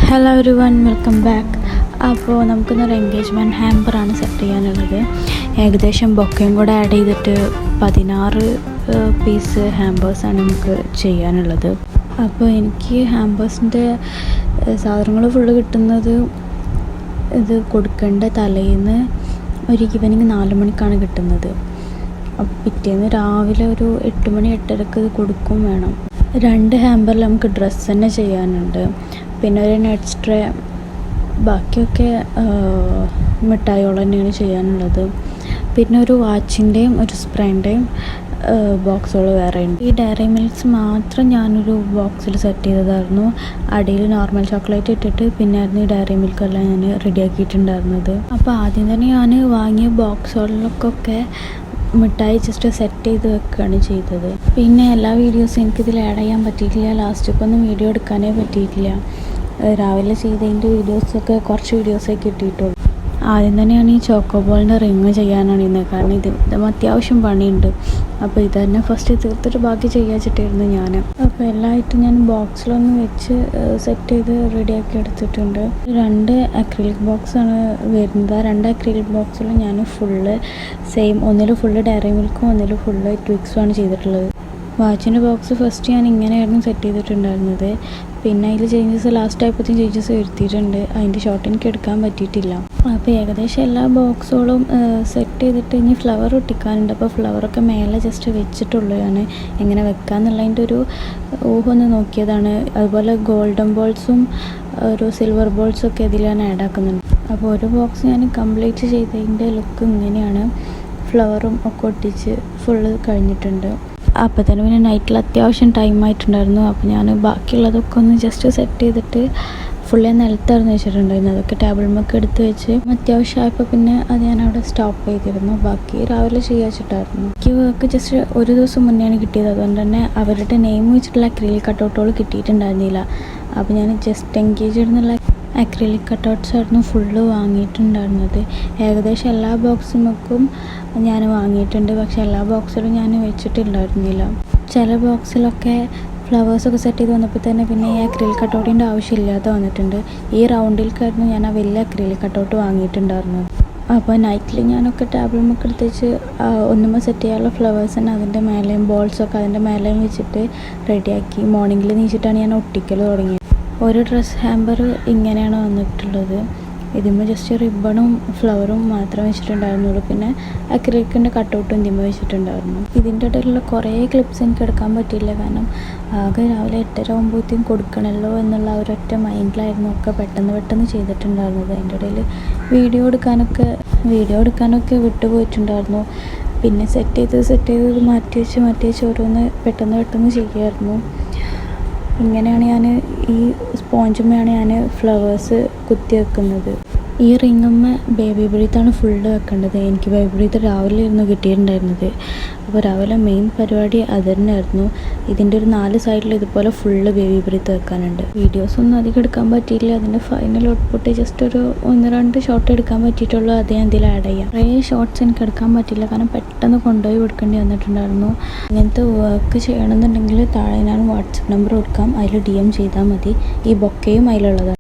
Hello every one, welcome back. അപ്പോൾ നമുക്കിന്നൊരു engagement ഹാമ്പറാണ് set ചെയ്യാനുള്ളത്. ഏകദേശം ബൊക്കയും കൂടെ ആഡ് ചെയ്തിട്ട് 16 പീസ് ഹാമ്പേഴ്സാണ് നമുക്ക് ചെയ്യാനുള്ളത്. അപ്പോൾ എനിക്ക് ഹാമ്പേഴ്സിൻ്റെ സാധനങ്ങൾ ഫുള്ള് കിട്ടുന്നത് ഇത് കൊടുക്കേണ്ട തലേന്ന് ഒരു ഈവനിങ് 4 മണിക്കാണ് കിട്ടുന്നത്. അപ്പോൾ പിറ്റേന്ന് രാവിലെ ഒരു 8 മണി 8:30 ഇത് കൊടുക്കും വേണം. 2 ഹാമ്പറിൽ നമുക്ക് ഡ്രസ്സ് തന്നെ ചെയ്യാനുണ്ട്, പിന്നെ ഒരു നട്ട്സ് ട്രേ, ബാക്കിയൊക്കെ മിഠായികൾ തന്നെയാണ് ചെയ്യാനുള്ളത്. പിന്നെ ഒരു വാച്ചിൻ്റെയും ഒരു സ്പ്രേൻ്റെയും ബോക്സുകൾ വേറെ ഉണ്ട്. ഈ ഡയറി മിൽക്സ് മാത്രം ഞാനൊരു ബോക്സിൽ സെറ്റ് ചെയ്തതായിരുന്നു. അടിയിൽ നോർമൽ ചോക്ലേറ്റ് ഇട്ടിട്ട് പിന്നെ ആയിരുന്നു ഈ ഡയറി മിൽക്കെല്ലാം ഞാൻ റെഡിയാക്കിയിട്ടുണ്ടായിരുന്നത്. അപ്പോൾ ആദ്യം തന്നെ ഞാൻ വാങ്ങിയ ബോക്സുകളിലൊക്കെ മിഠായി ജസ്റ്റ് സെറ്റ് ചെയ്ത് വെക്കുകയാണ് ചെയ്തത്. പിന്നെ എല്ലാ വീഡിയോസും എനിക്കിതിൽ ആഡ് ചെയ്യാൻ പറ്റിയിട്ടില്ല. ലാസ്റ്റൊക്കൊന്നും വീഡിയോ എടുക്കാനേ പറ്റിയിട്ടില്ല. രാവിലെ ചെയ്തതിൻ്റെ വീഡിയോസൊക്കെ കുറച്ച് വീഡിയോസേ കിട്ടിയിട്ടുള്ളൂ. ആദ്യം തന്നെയാണ് ഈ ചോക്കോബോളിൻ്റെ റിങ് ചെയ്യാനാണ് ഇന്ന്. കാരണം ഇതും അത്യാവശ്യം പണിയുണ്ട്. അപ്പോൾ ഇത് തന്നെ ഫസ്റ്റ് തീർത്തിട്ട് ബാക്കി ചെയ്യാച്ചിട്ടായിരുന്നു ഞാൻ. അപ്പോൾ എല്ലായിട്ടും ഞാൻ ബോക്സിലൊന്ന് വെച്ച് സെറ്റ് ചെയ്ത് റെഡിയാക്കി എടുത്തിട്ടുണ്ട്. 2 അക്രിലിക് ബോക്സാണ് വരുന്നത്. 2 അക്രിലിക് ബോക്സിലും ഞാൻ ഫുള്ള് സെയിം, ഒന്നിൽ ഫുള്ള് ഡയറി മിൽക്കും ഒന്നിൽ ഫുള്ള് ട്വിക്സുമാണ് ചെയ്തിട്ടുള്ളത്. വാച്ചിൻ്റെ ബോക്സ് ഫസ്റ്റ് ഞാൻ ഇങ്ങനെയായിരുന്നു സെറ്റ് ചെയ്തിട്ടുണ്ടായിരുന്നത്. പിന്നെ അതിൽ ചേഞ്ചസ് ലാസ്റ്റ് ആയപ്പോഴത്തേക്കും ചേഞ്ചസ് വരുത്തിയിട്ടുണ്ട്. അതിൻ്റെ ഷോട്ട് എനിക്ക് എടുക്കാൻ പറ്റിയിട്ടില്ല. അപ്പോൾ ഏകദേശം എല്ലാ ബോക്സുകളും സെറ്റ് ചെയ്തിട്ട് ഇനി ഫ്ലവർ ഒട്ടിക്കാനുണ്ട്. അപ്പോൾ ഫ്ലവറൊക്കെ മേലെ ജസ്റ്റ് വെച്ചിട്ടുള്ളൂ. ഞാൻ എങ്ങനെ വെക്കാമെന്നുള്ളതിൻ്റെ ഒരു ഊഹം ഒന്ന് നോക്കിയതാണ്. അതുപോലെ ഗോൾഡൻ ബോൾസും ഒരു സിൽവർ ബോൾസൊക്കെ ഇതിൽ ഞാൻ ആഡ് ആക്കുന്നുണ്ട്. അപ്പോൾ ഒരു ബോക്സ് ഞാൻ കംപ്ലീറ്റ് ചെയ്തതിൻ്റെ ലുക്ക് ഇങ്ങനെയാണ്. ഫ്ലവറും ഒക്കെ ഒട്ടിച്ച് ഫുള്ള് കഴിഞ്ഞിട്ടുണ്ട്. അപ്പോൾ തന്നെ പിന്നെ നൈറ്റിൽ അത്യാവശ്യം ടൈമായിട്ടുണ്ടായിരുന്നു. അപ്പോൾ ഞാൻ ബാക്കിയുള്ളതൊക്കെ ഒന്ന് ജസ്റ്റ് സെറ്റ് ചെയ്തിട്ട് ഫുള്ള് നിലത്തായിരുന്നു വെച്ചിട്ടുണ്ടായിരുന്നു. അതൊക്കെ ടേബിളിമൊക്കെ എടുത്ത് വെച്ച് അത്യാവശ്യമായപ്പോൾ പിന്നെ അത് ഞാൻ അവിടെ സ്റ്റോപ്പ് ചെയ്തിരുന്നു. ബാക്കി രാവിലെ ചെയ്യാച്ചിട്ടായിരുന്നു. എനിക്ക് വർക്ക് ജസ്റ്റ് ഒരു ദിവസം മുന്നെയാണ് കിട്ടിയത്. അതുകൊണ്ട് തന്നെ അവരുടെ നെയിം വെച്ചിട്ടുള്ള അക്രിലിക് കട്ടൗട്ടുകൾ കിട്ടിയിട്ടുണ്ടായിരുന്നില്ല. അപ്പോൾ ഞാൻ ജസ്റ്റ് എൻഗേജ് എന്നുള്ള അക്രിലിക് കട്ടൗട്ട്സ് ആയിരുന്നു ഫുള്ള് വാങ്ങിയിട്ടുണ്ടായിരുന്നത്. ഏകദേശം എല്ലാ ബോക്സിനും ഞാൻ വാങ്ങിയിട്ടുണ്ട്. പക്ഷേ എല്ലാ ബോക്സിലും ഞാൻ വെച്ചിട്ടുണ്ടായിരുന്നില്ല. ചില ബോക്സിലൊക്കെ ഫ്ലവേഴ്സൊക്കെ സെറ്റ് ചെയ്ത് വന്നപ്പോൾ തന്നെ പിന്നെ ഈ അക്രിലിക് കട്ടൗട്ടിൻ്റെ ആവശ്യമില്ലാതെ വന്നിട്ടുണ്ട്. ഈ റൗണ്ടിലേക്കായിരുന്നു ഞാൻ ആ വലിയ അക്രിലിക് കട്ടൗട്ട് വാങ്ങിയിട്ടുണ്ടായിരുന്നത്. അപ്പോൾ നൈറ്റിൽ ഞാനൊക്കെ ടേബിളുമൊക്കെ എടുത്ത് വെച്ച് ഒന്നുമ്പോൾ സെറ്റ് ചെയ്യാനുള്ള ഫ്ലവേഴ്സ് തന്നെ അതിൻ്റെ മേലെയും ബോൾസൊക്കെ അതിൻ്റെ മേലെയും വെച്ചിട്ട് റെഡിയാക്കി മോർണിംഗിൽ നീച്ചിട്ടാണ് ഞാൻ ഒട്ടിക്കൽ തുടങ്ങിയത്. ഒരു ഡ്രസ് ഹാമ്പർ ഇങ്ങനെയാണ് വന്നിട്ടുള്ളത്. ഇതിന്മേൽ ജസ്റ്റ് റിബണും ഫ്ലവറും മാത്രമേ വെച്ചിട്ടുണ്ടായിരുന്നുള്ളൂ. പിന്നെ അക്രിലിക്കിൻ്റെ കട്ടൗട്ടും ഇതിന്മേൽ വെച്ചിട്ടുണ്ടായിരുന്നു. ഇതിൻ്റെ ഇടയിലുള്ള കുറേ ക്ലിപ്സ് എനിക്ക് എടുക്കാൻ പറ്റിയില്ല. കാരണം ആകെ രാവിലെ 8:30 ആകുമ്പോഴത്തേക്കും കൊടുക്കണമല്ലോ എന്നുള്ള ഒരൊറ്റ മൈൻഡിലായിരുന്നു ഒക്കെ പെട്ടെന്ന് ചെയ്തിട്ടുണ്ടായിരുന്നത്. അതിൻ്റെ ഇടയിൽ വീഡിയോ എടുക്കാനൊക്കെ വിട്ടുപോയിട്ടുണ്ടായിരുന്നു. പിന്നെ സെറ്റ് ചെയ്ത് മാറ്റി വെച്ച് ഓരോന്ന് പെട്ടെന്ന് ചെയ്യുമായിരുന്നു. ഇങ്ങനെയാണ് ഞാൻ ഈ സ്പോഞ്ചുമ്മയാണ് ഞാൻ ഫ്ലവേഴ്സ് കുത്തി വെക്കുന്നത്. ഈ റിങ്ങമ്മ ബേബി ബ്രീത്താണ് ഫുള്ള് വെക്കേണ്ടത്. എനിക്ക് ബേബി ബ്രീത്ത് രാവിലെ ഇരുന്ന് കിട്ടിയിട്ടുണ്ടായിരുന്നത്. അപ്പോൾ രാവിലെ മെയിൻ പരിപാടി അത് തന്നെയായിരുന്നു. ഇതിൻ്റെ ഒരു 4 സൈഡിൽ ഇതുപോലെ ഫുള്ള് ബേബി ബ്രീത്ത് വെക്കാനുണ്ട്. വീഡിയോസൊന്നും അധികം എടുക്കാൻ പറ്റിയില്ല. അതിൻ്റെ ഫൈനൽ ഔട്ട്പുട്ട് ജസ്റ്റ് ഒരു 1-2 ഷോട്ട് എടുക്കാൻ പറ്റിയിട്ടുള്ളൂ. അത് ഞാൻ ഇതിൽ ആഡ് ചെയ്യാം. കുറേ ഷോട്ട്സ് എനിക്ക് എടുക്കാൻ പറ്റില്ല, കാരണം പെട്ടെന്ന് കൊണ്ടുപോയി കൊടുക്കേണ്ടി വന്നിട്ടുണ്ടായിരുന്നു. ഇങ്ങനത്തെ വർക്ക് ചെയ്യണമെന്നുണ്ടെങ്കിൽ താഴെ ഞാൻ വാട്സപ്പ് നമ്പർ കൊടുക്കാം, അതിൽ DM ചെയ്താൽ മതി. ഈ ബൊക്കയും അതിലുള്ളതാണ്.